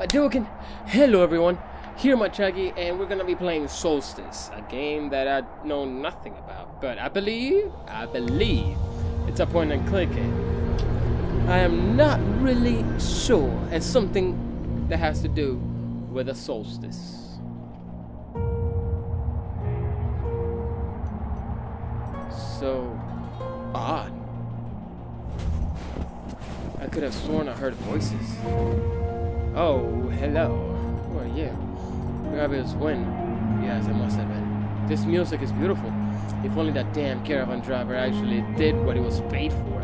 Hadouken! Hello everyone, here Machagi, and we're gonna be playing Solstice, a game that I know nothing about, but I believe it's a point and click game. I am not really sure. It's something that has to do with a solstice. So odd. I could have sworn I heard voices. Oh, hello. Who are you? Gravious wind. Yes, it must have been. This music is beautiful. If only that damn caravan driver actually did what he was paid for.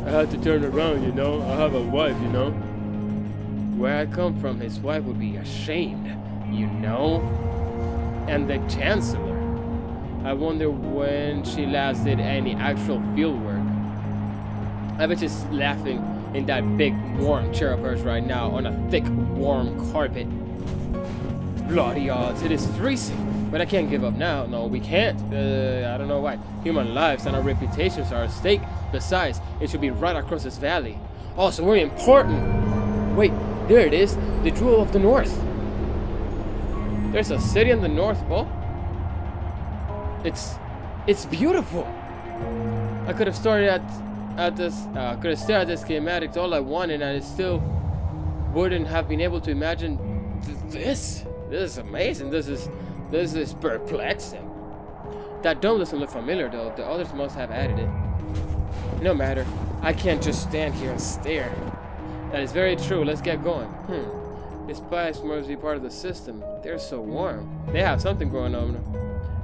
I had to turn around, you know. I have a wife, you know. Where I come from, his wife would be ashamed, you know. And the Chancellor. I wonder when she last did any actual field work. I bet she's laughing in that big warm chair of hers right now on a thick warm carpet. Bloody odds, it is freezing. But I can't give up now. No, we can't. I don't know why. Human lives and our reputations are at stake. Besides, it should be right across this valley. Also, very important. Wait, there it is. The Jewel of the North. There's a city in the North Pole. It's beautiful. I could have started at this. Could have stared at this schematics all I wanted, and I still wouldn't have been able to imagine this. This is amazing. This is perplexing. That dome doesn't look familiar though. The others must have added it. No matter. I can't just stand here and stare. That is very true. Let's get going. These pipes must be part of the system. They're so warm. They have something going on.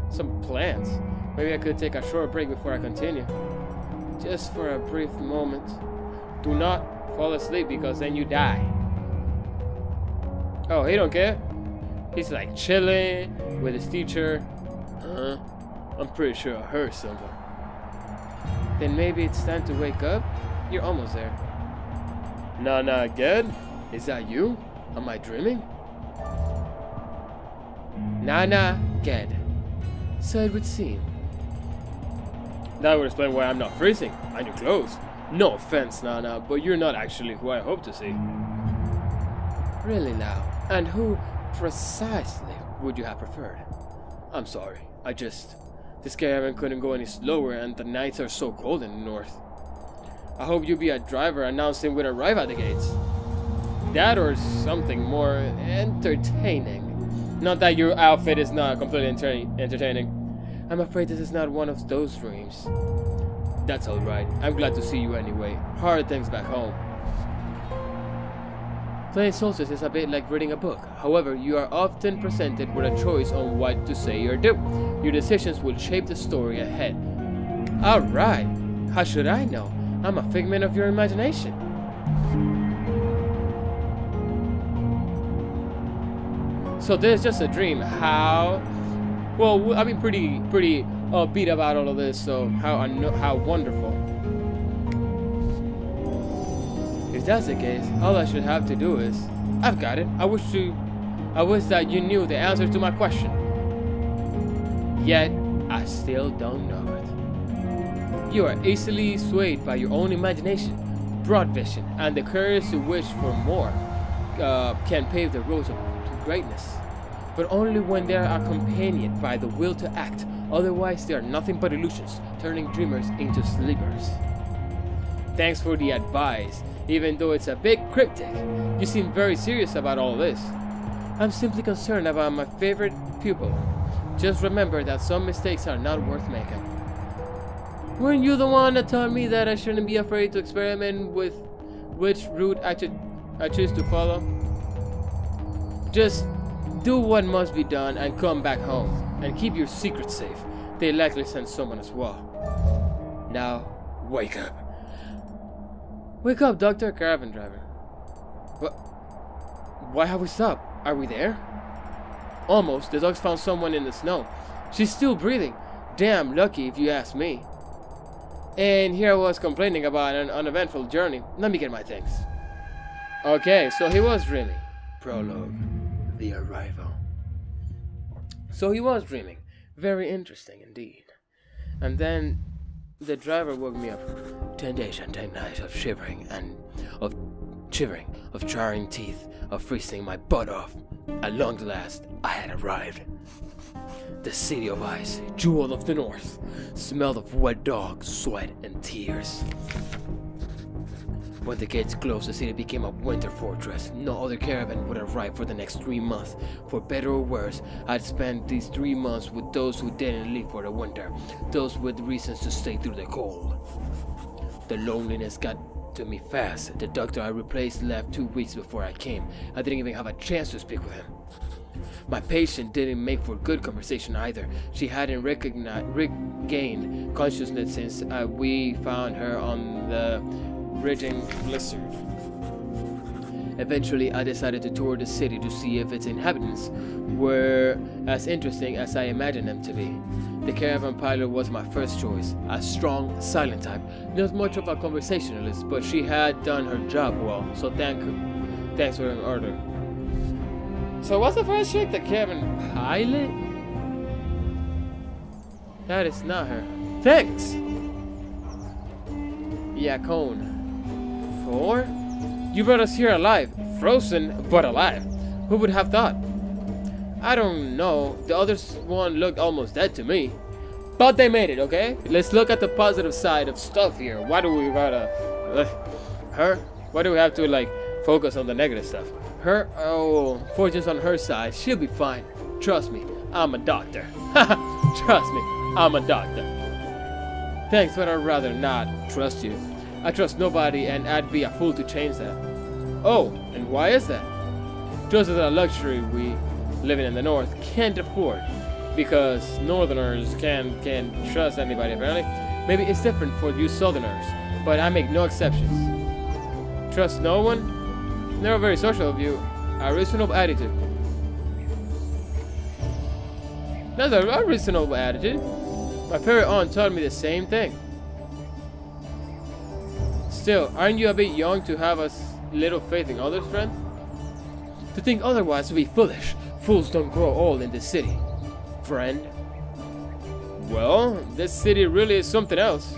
Some plants. Maybe I could take a short break before I continue. Just for a brief moment. Do not fall asleep because then you die. Oh, he don't care. He's like chilling with his teacher. I'm pretty sure I heard something. Then maybe it's time to wake up? You're almost there. Nah, again? Is that you? Am I dreaming? Nah, Ged. So it would seem. That would explain why I'm not freezing. And your clothes. No offense, Nana, but you're not actually who I hope to see. Really now? And who precisely would you have preferred? I'm sorry. This caravan couldn't go any slower and the nights are so cold in the north. I hope you'll be a driver announcing we'd arrive at the gates. That or something more entertaining. Not that your outfit is not completely entertaining. I'm afraid this is not one of those dreams. That's alright. I'm glad to see you anyway. Hard things back home. Playing Solstice is a bit like reading a book. However, you are often presented with a choice on what to say or do. Your decisions will shape the story ahead. Alright. How should I know? I'm a figment of your imagination. So this is just a dream. How? Well, I've been pretty upbeat about all of this. So how wonderful. If that's the case, all I should have to do is, I've got it. I wish that you knew the answer to my question. Yet I still don't know it. You are easily swayed by your own imagination, broad vision, and the courage to wish for more can pave the road to greatness. But only when they are accompanied by the will to act. Otherwise, they are nothing but illusions, turning dreamers into sleepers. Thanks for the advice. Even though it's a bit cryptic, you seem very serious about all this. I'm simply concerned about my favorite pupil. Just remember that some mistakes are not worth making. Weren't you the one that told me that I shouldn't be afraid to experiment with which route I choose to follow? Just do what must be done and come back home. And keep your secret safe. They likely sent someone as well. Now, wake up. Wake up, Doctor Caravan Driver. What? Why have we stopped? Are we there? Almost. The dogs found someone in the snow. She's still breathing. Damn lucky if you ask me. And here I was complaining about an uneventful journey. Let me get my things. Okay, so he was dreaming. Prologue. The arrival. So he was dreaming. Very interesting indeed. And then the driver woke me up. 10 days and 10 nights of shivering and of shivering, of charring teeth, of freezing my butt off. At long last, I had arrived. The city of ice, jewel of the north, smelled of wet dogs, sweat, and tears. When the gates closed, the city became a winter fortress. No other caravan would arrive for the next 3 months. For better or worse, I'd spent these 3 months with those who didn't leave for the winter, those with reasons to stay through the cold. The loneliness got to me fast. The doctor I replaced left 2 weeks before I came. I didn't even have a chance to speak with him. My patient didn't make for good conversation either. She hadn't regained consciousness since we found her on the raging blizzard. Eventually, I decided to tour the city to see if its inhabitants were as interesting as I imagined them to be. The caravan pilot was my first choice, a strong, silent type, not much of a conversationalist, but she had done her job well, so thanks for an order. So what's the first chick? The caravan pilot? That is not her. Thanks! Yacone. 4? You brought us here alive. Frozen, but alive. Who would have thought? I don't know. The other one looked almost dead to me. But they made it, okay? Let's look at the positive side of stuff here. Why do we gotta... her? Why do we have to, like, focus on the negative stuff? Her? Oh, fortune's on her side. She'll be fine. Trust me, I'm a doctor. Trust me, I'm a doctor. Thanks, but I'd rather not trust you. I trust nobody, and I'd be a fool to change that. Oh, and why is that? Just as a luxury we, living in the north, can't afford. Because northerners can't trust anybody, apparently. Maybe it's different for you southerners, but I make no exceptions. Trust no one? Never very social of you. A reasonable attitude. That's a reasonable attitude. My favorite aunt taught me the same thing. Still, aren't you a bit young to have a little faith in others, friend? To think otherwise would be foolish. Fools don't grow old in this city, friend. Well, this city really is something else.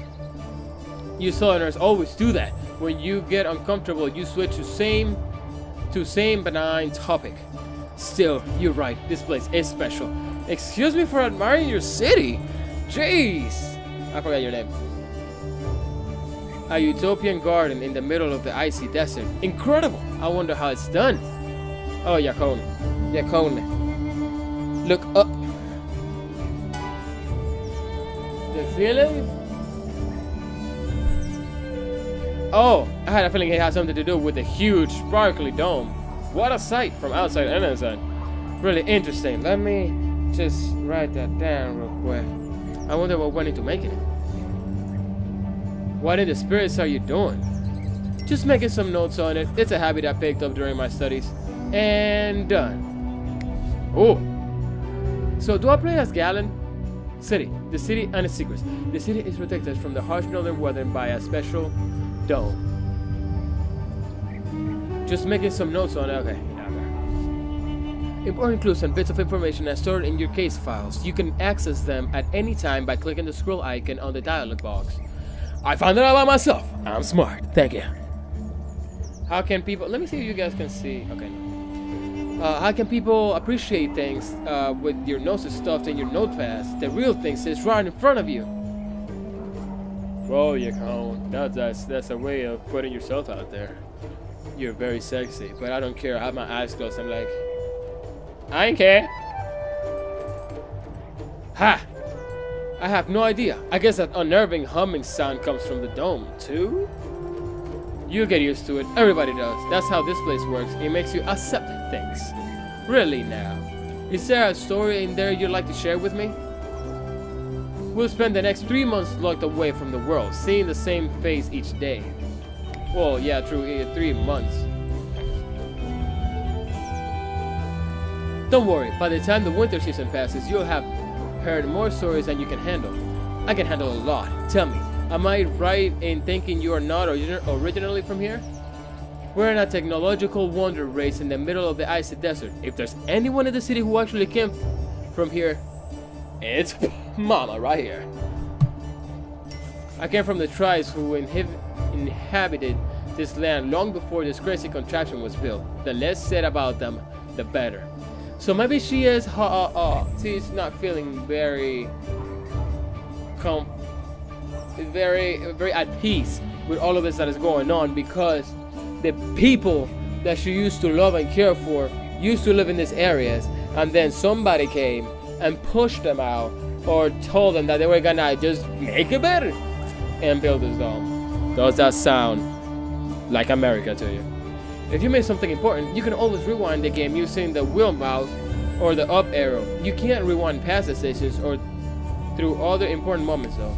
You southerners always do that. When you get uncomfortable, you switch to same benign topic. Still, you're right. This place is special. Excuse me for admiring your city. Jeez. I forgot your name. A utopian garden in the middle of the icy desert. Incredible. I wonder how it's done. Oh, Yacone. Yacone. Look up. The feeling? Oh, I had a feeling it had something to do with the huge, sparkly dome. What a sight from outside and inside. Really interesting. Let me just write that down real quick. I wonder what went into making it. What in the spirits are you doing? Just making some notes on it. It's a habit I picked up during my studies. And done. Oh. So do I play as Galen? City. The city and its secrets. The city is protected from the harsh northern weather by a special dome. Just making some notes on it. Okay. Important clues and bits of information are stored in your case files. You can access them at any time by clicking the scroll icon on the dialog box. I found it out by myself. I'm smart. Thank you. How can people... Let me see if you guys can see. Okay. How can people appreciate things with your noses stuffed in your notepads? The real thing sits right in front of you. Well, Yacone, that's a way of putting yourself out there. You're very sexy, but I don't care. I have my eyes closed. I'm like, I ain't care. Ha! I have no idea. I guess that unnerving humming sound comes from the dome, too? You'll get used to it. Everybody does. That's how this place works. It makes you accept things. Really now. Is there a story in there you'd like to share with me? We'll spend the next 3 months locked away from the world, seeing the same face each day. Well, yeah, true, 3 months. Don't worry, by the time the winter season passes, you'll have heard more stories than you can handle. I can handle a lot. Tell me, am I right in thinking you are not originally from here? We're in a technological wonder race in the middle of the icy desert. If there's anyone in the city who actually came from here, it's Mama right here. I came from the tribes who inhabited this land long before this crazy contraption was built. The less said about them, the better. So maybe she is, she's not feeling very at peace with all of this that is going on, because the people that she used to love and care for used to live in these areas, and then somebody came and pushed them out, or told them that they were gonna just make it better and build this dome. Does that sound like America to you? If you missed something important, you can always rewind the game using the wheel mouse or the up arrow. You can't rewind past decisions or through other important moments though.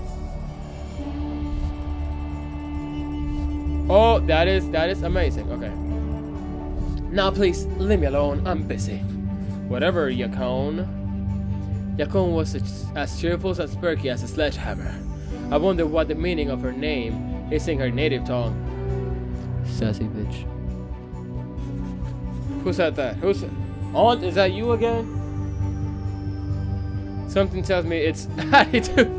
Oh, that is amazing. Okay. Now please, leave me alone. I'm busy. Whatever, Yacon. Yacon was as cheerful as perky as a sledgehammer. I wonder what the meaning of her name is in her native tongue. Sassy bitch. Who said that? Aunt, is that you again? Something tells me it's attitude.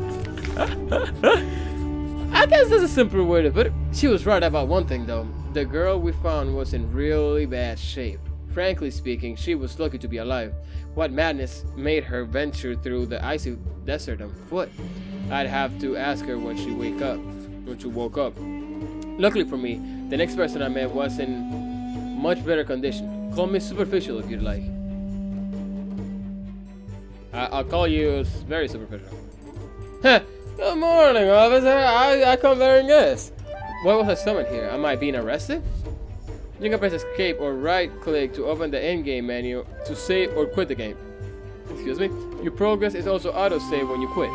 I guess there's a simpler way to put it. She was right about one thing though. The girl we found was in really bad shape. Frankly speaking, she was lucky to be alive. What madness made her venture through the icy desert on foot? I'd have to ask her when she woke up. Luckily for me, the next person I met was in much better condition. Call me superficial if you'd like. I'll call you very superficial. Good morning, officer. I come bearing this. Why was I summoned here? Am I being arrested? You can press escape or right click to open the in-game menu to save or quit the game. Excuse me. Your progress is also auto-save when you quit.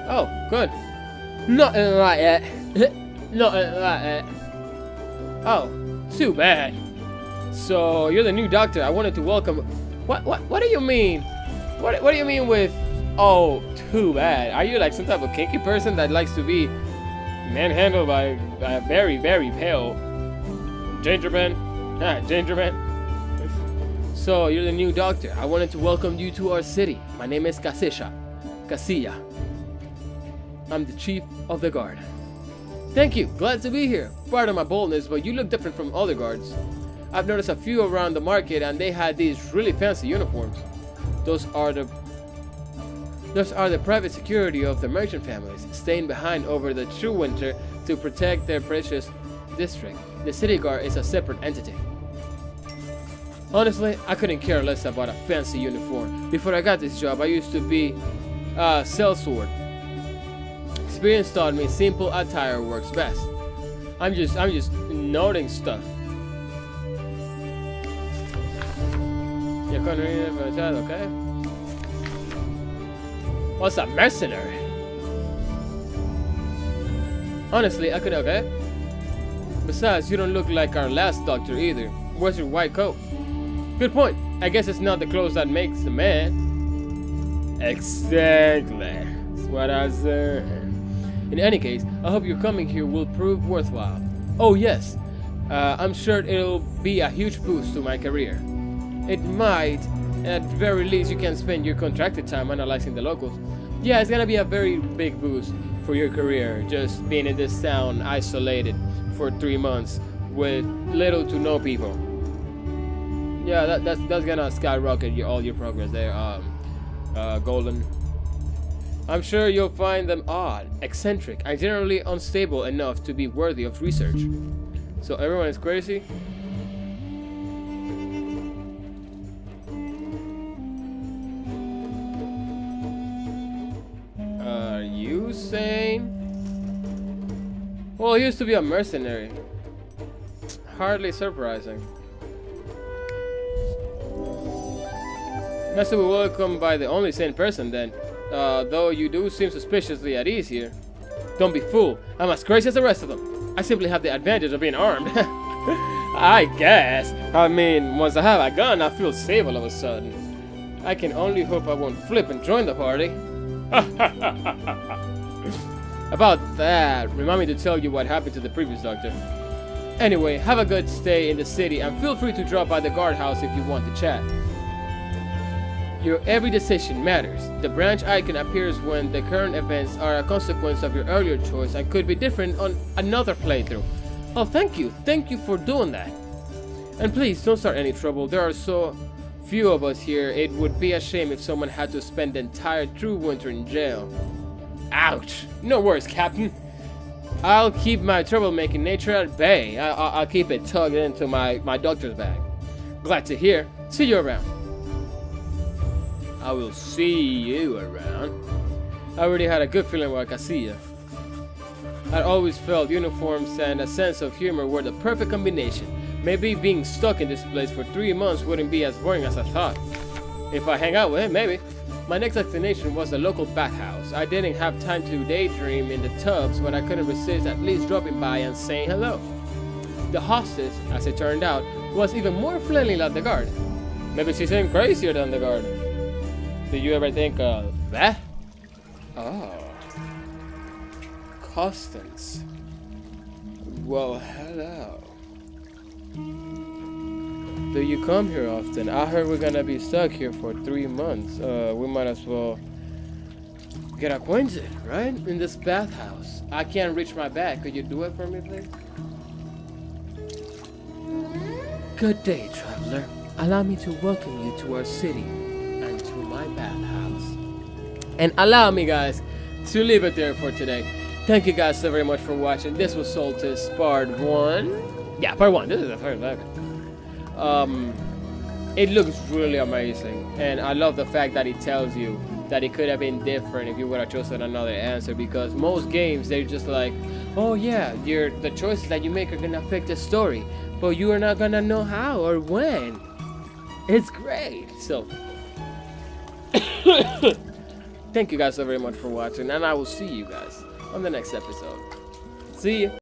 Oh, good. Nothing like that. Nothing like that. Oh, too bad. So you're the new doctor. I wanted to welcome. What do you mean? What do you mean with? Oh, too bad. Are you like some type of kinky person that likes to be manhandled by a very, very pale gingerman? Gingerman. So you're the new doctor. I wanted to welcome you to our city. My name is Casilla. I'm the chief of the guard. Thank you. Glad to be here. Pardon my boldness, but you look different from other guards. I've noticed a few around the market, and they had these really fancy uniforms. Those are the private security of the merchant families, staying behind over the true winter to protect their precious district. The city guard is a separate entity. Honestly, I couldn't care less about a fancy uniform. Before I got this job, I used to be a sellsword. Experience taught me simple attire works best. I'm just noting stuff. Okay. What's a mercenary? Honestly, I could. Okay. Besides, you don't look like our last doctor either. Where's your white coat? Good point. I guess it's not the clothes that makes a man. Exactly. That's what I said. In any case, I hope your coming here will prove worthwhile. Oh yes, I'm sure it'll be a huge boost to my career. It might. At very least, you can spend your contracted time analyzing the locals. Yeah, it's gonna be a very big boost for your career, just being in this town isolated for 3 months with little to no people. Yeah, that's gonna skyrocket all your progress there, Golden. I'm sure you'll find them odd, eccentric, and generally unstable enough to be worthy of research. So everyone is crazy? Are you sane? Well, he used to be a mercenary. Hardly surprising. Nice to be welcomed by the only sane person then. Though you do seem suspiciously at ease here. Don't be fooled. I'm as crazy as the rest of them. I simply have the advantage of being armed. I guess. I mean, once I have a gun, I feel safe all of a sudden. I can only hope I won't flip and join the party. About that, remind me to tell you what happened to the previous doctor. Anyway, have a good stay in the city and feel free to drop by the guardhouse if you want to chat. Your every decision matters. The branch icon appears when the current events are a consequence of your earlier choice and could be different on another playthrough. Oh, thank you. Thank you for doing that. And please, don't start any trouble. There are so few of us here. It would be a shame if someone had to spend the entire true winter in jail. Ouch. No worries, Captain. I'll keep my troublemaking nature at bay. I'll keep it tugged into my doctor's bag. Glad to hear. See you around. I will see you around. I already had a good feeling where I could see you. I'd always felt uniforms and a sense of humor were the perfect combination. Maybe being stuck in this place for 3 months wouldn't be as boring as I thought. If I hang out with him, maybe. My next destination was a local bathhouse. I didn't have time to daydream in the tubs, but I couldn't resist at least dropping by and saying hello. The hostess, as it turned out, was even more friendly than the guard. Maybe she's even crazier than the guard. Did you ever think of that? Oh. Constance. Well, hello. Do you come here often? I heard we're gonna be stuck here for 3 months. We might as well get acquainted, right? In this bathhouse. I can't reach my bag. Could you do it for me, please? Good day, traveler. Allow me to welcome you to our city and to my bathhouse. And allow me, guys, to leave it there for today. Thank you guys so very much for watching. This was Solstice Part 1. Yeah, Part 1. This is the first episode. It looks really amazing, and I love the fact that it tells you that it could have been different if you would have chosen another answer, because most games they're just like, oh yeah, the choices that you make are gonna affect the story, but you are not gonna know how or when. It's great. So thank you guys so very much for watching, and I will see you guys on the next episode. See ya.